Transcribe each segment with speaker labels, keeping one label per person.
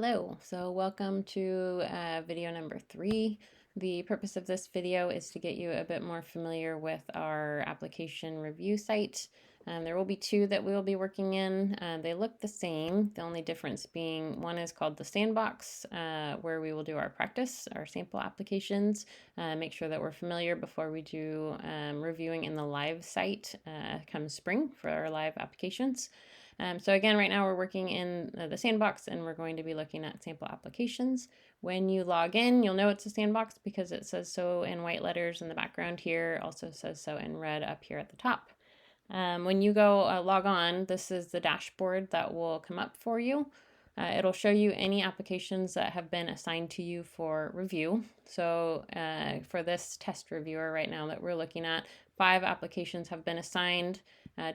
Speaker 1: Hello, so welcome to video number 3. The purpose of this video is to get you a bit more familiar with our application review site. There will be 2 that we will be working in. They look the same, the only difference being one is called the SandBox, where we will do our practice, our sample applications, make sure that we're familiar before we do reviewing in the live site come spring for our live applications. So again, right now we're working in the SandBox and we're going to be looking at sample applications. When you log in, you'll know it's a SandBox because it says so in white letters in the background here, also says so in red up here at the top. When you go log on, this is the dashboard that will come up for you. It'll show you any applications that have been assigned to you for review. So for this test reviewer right now that we're looking at, 5 applications have been assigned.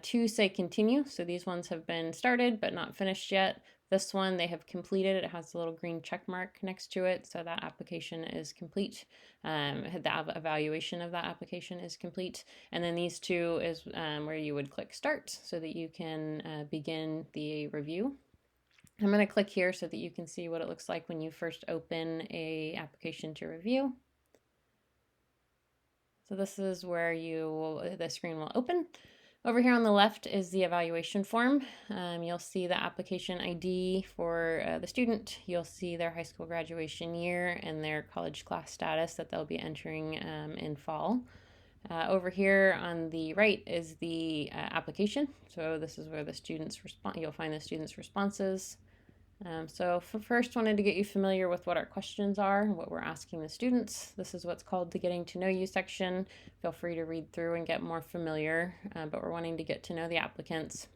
Speaker 1: 2 say continue, so these ones have been started but not finished yet. This one they have completed. It has a little green check mark next to it, so that application is complete. The evaluation of that application is complete. And then these 2 is where you would click start so that you can begin the review. I'm going to click here so that you can see what it looks like when you first open a application to review. So this is where the screen will open. Over here on the left is the evaluation form. You'll see the application ID for the student. You'll see their high school graduation year and their college class status that they'll be entering in fall. Over here on the right is the application. So this is where the students respond. You'll find the students' responses. So first wanted to get you familiar with what our questions are, what we're asking the students. This is what's called the Getting to Know You section. Feel free to read through and get more familiar, but we're wanting to get to know the applicants.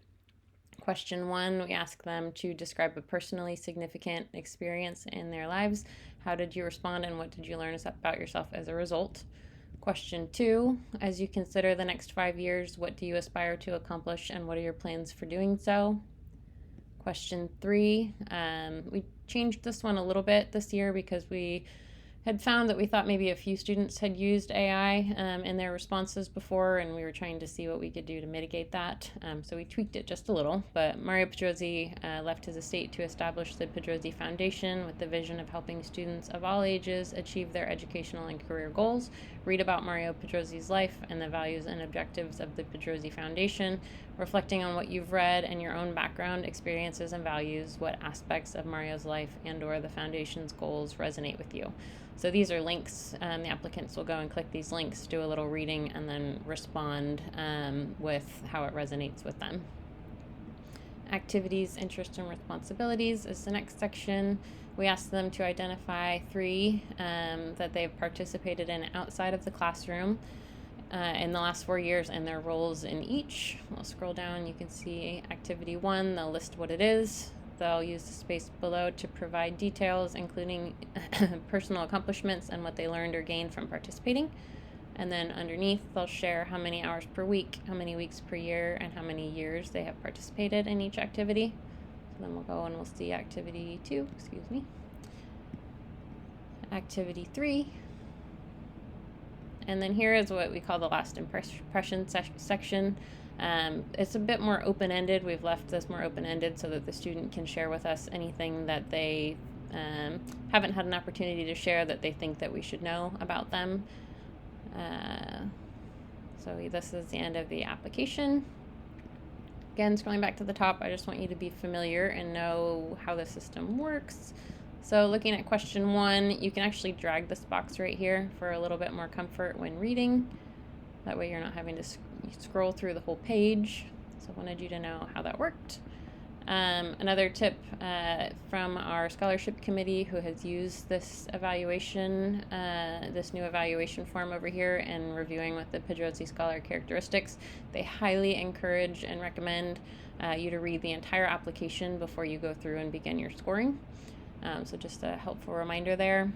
Speaker 1: Question 1, we ask them to describe a personally significant experience in their lives. How did you respond and what did you learn about yourself as a result? Question 2, as you consider the next 5 years, what do you aspire to accomplish and what are your plans for doing so? Question 3, we changed this one a little bit this year because we had found that we thought maybe a few students had used AI in their responses before, and we were trying to see what we could do to mitigate that. So we tweaked it just a little, but Mario Pedrosi left his estate to establish the Pedrosi Foundation with the vision of helping students of all ages achieve their educational and career goals. Read about Mario Pedrosi's life and the values and objectives of the Pedrosi Foundation, reflecting on what you've read and your own background, experiences, and values, what aspects of Mario's life and/or the Foundation's goals resonate with you. So these are links. The applicants will go and click these links, do a little reading, and then respond with how it resonates with them. Activities, interests, and responsibilities is the next section. We ask them to identify 3 that they've participated in outside of the classroom in the last 4 years and their roles in each. We'll scroll down, you can see activity 1, they'll list what it is. They'll use the space below to provide details, including personal accomplishments and what they learned or gained from participating. And then underneath, they'll share how many hours per week, how many weeks per year, and how many years they have participated in each activity. So then we'll go and we'll see activity 2, activity 3. And then here is what we call the last impression section. It's a bit more open-ended. We've left this more open-ended so that the student can share with us anything that they haven't had an opportunity to share that they think that we should know about them. So this is the end of the application. Again, scrolling back to the top, I just want you to be familiar and know how the system works. So looking at question 1, you can actually drag this box right here for a little bit more comfort when reading. That way you're not having to scroll through the whole page. So I wanted you to know how that worked. Another tip from our scholarship committee who has used this evaluation, this new evaluation form over here and reviewing with the Pedrosi Scholar characteristics, they highly encourage and recommend you to read the entire application before you go through and begin your scoring. So just a helpful reminder there.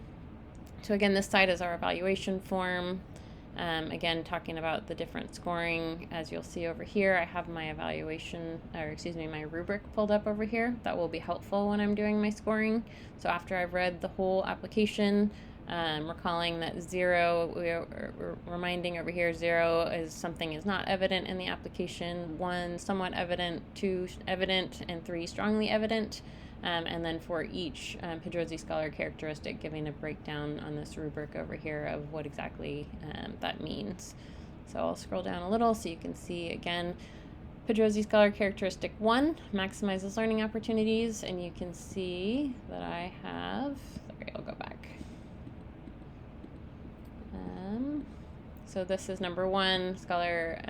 Speaker 1: So again, this side is our evaluation form. Again, talking about the different scoring, as you'll see over here, I have my my rubric pulled up over here. That will be helpful when I'm doing my scoring. So after I've read the whole application, recalling that 0, we're reminding over here 0 is something is not evident in the application, 1 somewhat evident, 2 evident, and 3 strongly evident. and then for each Pedrozzi Scholar characteristic, giving a breakdown on this rubric over here of what exactly that means. So I'll scroll down a little so you can see again. Pedrozzi Scholar characteristic 1 maximizes learning opportunities, and you can see that I have, sorry, I'll go back. So this is number 1, Scholar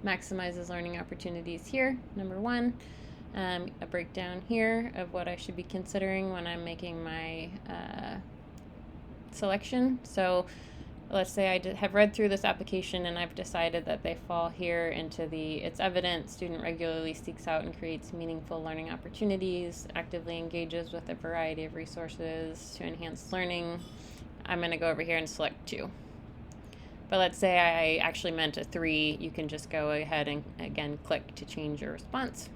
Speaker 1: maximizes learning opportunities here, number 1. A breakdown here of what I should be considering when I'm making my selection. So let's say I have read through this application and I've decided that they fall here into the it's evident student regularly seeks out and creates meaningful learning opportunities, actively engages with a variety of resources to enhance learning. I'm going to go over here and select 2. But let's say I actually meant a 3, you can just go ahead and again click to change your response.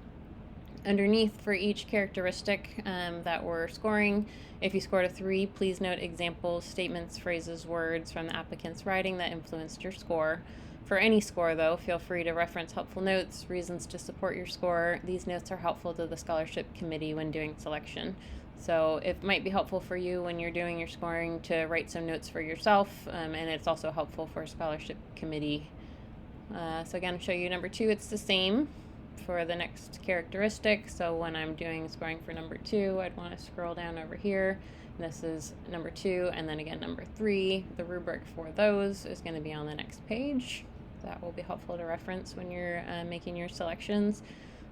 Speaker 1: Underneath for each characteristic that we're scoring, if you scored a 3, please note examples, statements, phrases, words from the applicant's writing that influenced your score. For any score, though, feel free to reference helpful notes, reasons to support your score. These notes are helpful to the scholarship committee when doing selection. So it might be helpful for you when you're doing your scoring to write some notes for yourself, and it's also helpful for a scholarship committee. So again, I'll show you number 2, it's the same for the next characteristic. So when I'm doing scoring for number 2, I'd want to scroll down over here. This is number 2, and then again number 3. The rubric for those is going to be on the next page. That will be helpful to reference when you're making your selections.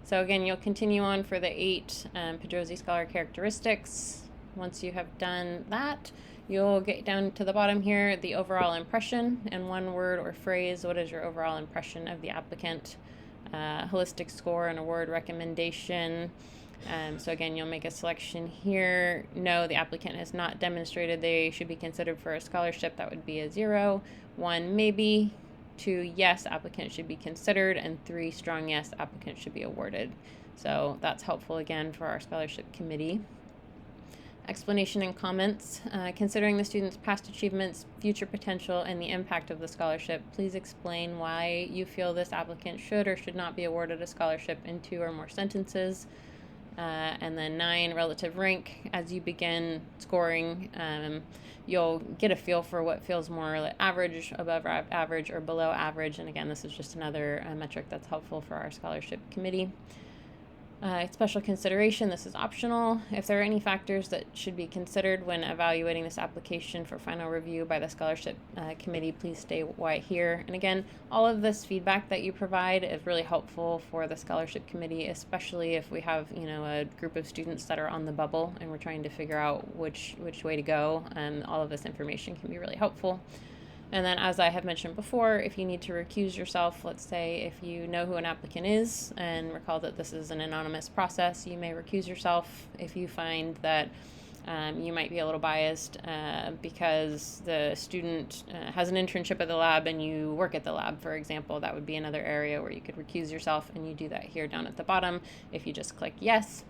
Speaker 1: So again, you'll continue on for the 8 Pedrozzi Scholar characteristics. Once you have done that, you'll get down to the bottom here, the overall impression, in one word or phrase. What is your overall impression of the applicant? Holistic score and award recommendation. So again, you'll make a selection here. No, the applicant has not demonstrated they should be considered for a scholarship. That would be a 0. 1, maybe. 2, yes, applicant should be considered. And 3, strong yes, applicant should be awarded. So that's helpful again for our scholarship committee. Explanation and comments. Considering the student's past achievements, future potential, and the impact of the scholarship, please explain why you feel this applicant should or should not be awarded a scholarship in 2 or more sentences. And then 9, relative rank. As you begin scoring, you'll get a feel for what feels more like average, above average, or below average. And again, this is just another metric that's helpful for our scholarship committee. Special consideration, this is optional. If there are any factors that should be considered when evaluating this application for final review by the scholarship committee, please state why here. And again, all of this feedback that you provide is really helpful for the scholarship committee, especially if we have, a group of students that are on the bubble and we're trying to figure out which way to go. All of this information can be really helpful. And then, as I have mentioned before, if you need to recuse yourself, let's say if you know who an applicant is, and recall that this is an anonymous process, you may recuse yourself if you find that you might be a little biased because the student has an internship at the lab and you work at the lab, for example. That would be another area where you could recuse yourself, and you do that here down at the bottom. If you just click yes,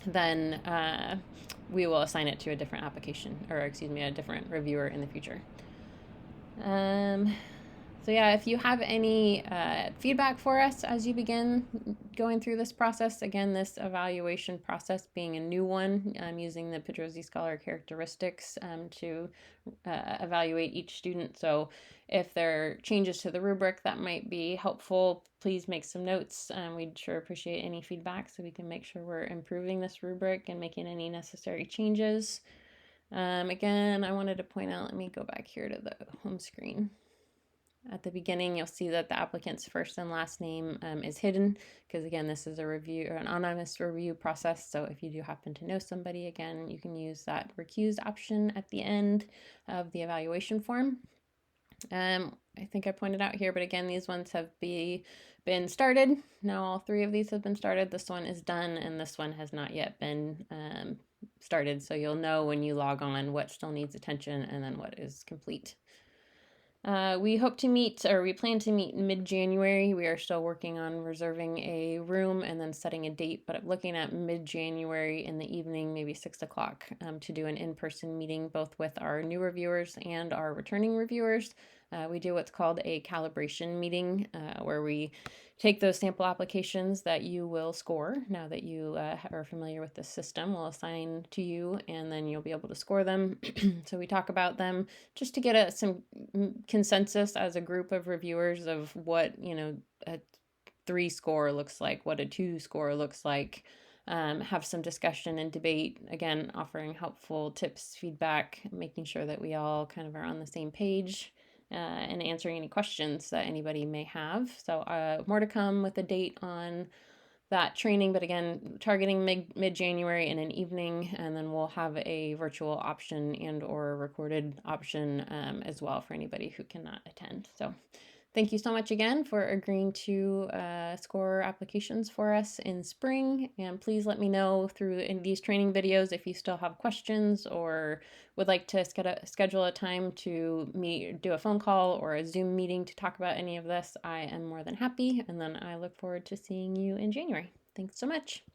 Speaker 1: then we will assign it to a different application, or a different reviewer in the future. So yeah, if you have any feedback for us as you begin going through this process, again, this evaluation process being a new one, using the Pedrozzi Scholar characteristics to evaluate each student. So if there are changes to the rubric that might be helpful, please make some notes. We'd sure appreciate any feedback so we can make sure we're improving this rubric and making any necessary changes. Again, I wanted to point out, let me go back here to the home screen. At the beginning, you'll see that the applicant's first and last name is hidden because, again, this is a review or an anonymous review process. So if you do happen to know somebody, again, you can use that recuse option at the end of the evaluation form. I think I pointed out here, but again, these ones have been started. Now all 3 of these have been started. This one is done, and this one has not yet been started. So you'll know when you log on what still needs attention and then what is complete. We plan to meet mid-January. We are still working on reserving a room and then setting a date, but I'm looking at mid-January in the evening, maybe 6 o'clock, to do an in-person meeting, both with our new reviewers and our returning reviewers. We do what's called a calibration meeting, where we take those sample applications that you will score now that you are familiar with the system. We'll assign to you, and then you'll be able to score them. So we talk about them just to get some consensus as a group of reviewers of what, a 3 score looks like, what a 2 score looks like. Have some discussion and debate, again, offering helpful tips, feedback, making sure that we all kind of are on the same page, and answering any questions that anybody may have. So more to come with a date on that training, but again, targeting mid-January in an evening, and then we'll have a virtual option and or recorded option as well for anybody who cannot attend. So thank you so much again for agreeing to score applications for us in spring. And please let me know in these training videos if you still have questions or would like to schedule a time to do a phone call or a Zoom meeting to talk about any of this. I am more than happy. And then I look forward to seeing you in January. Thanks so much.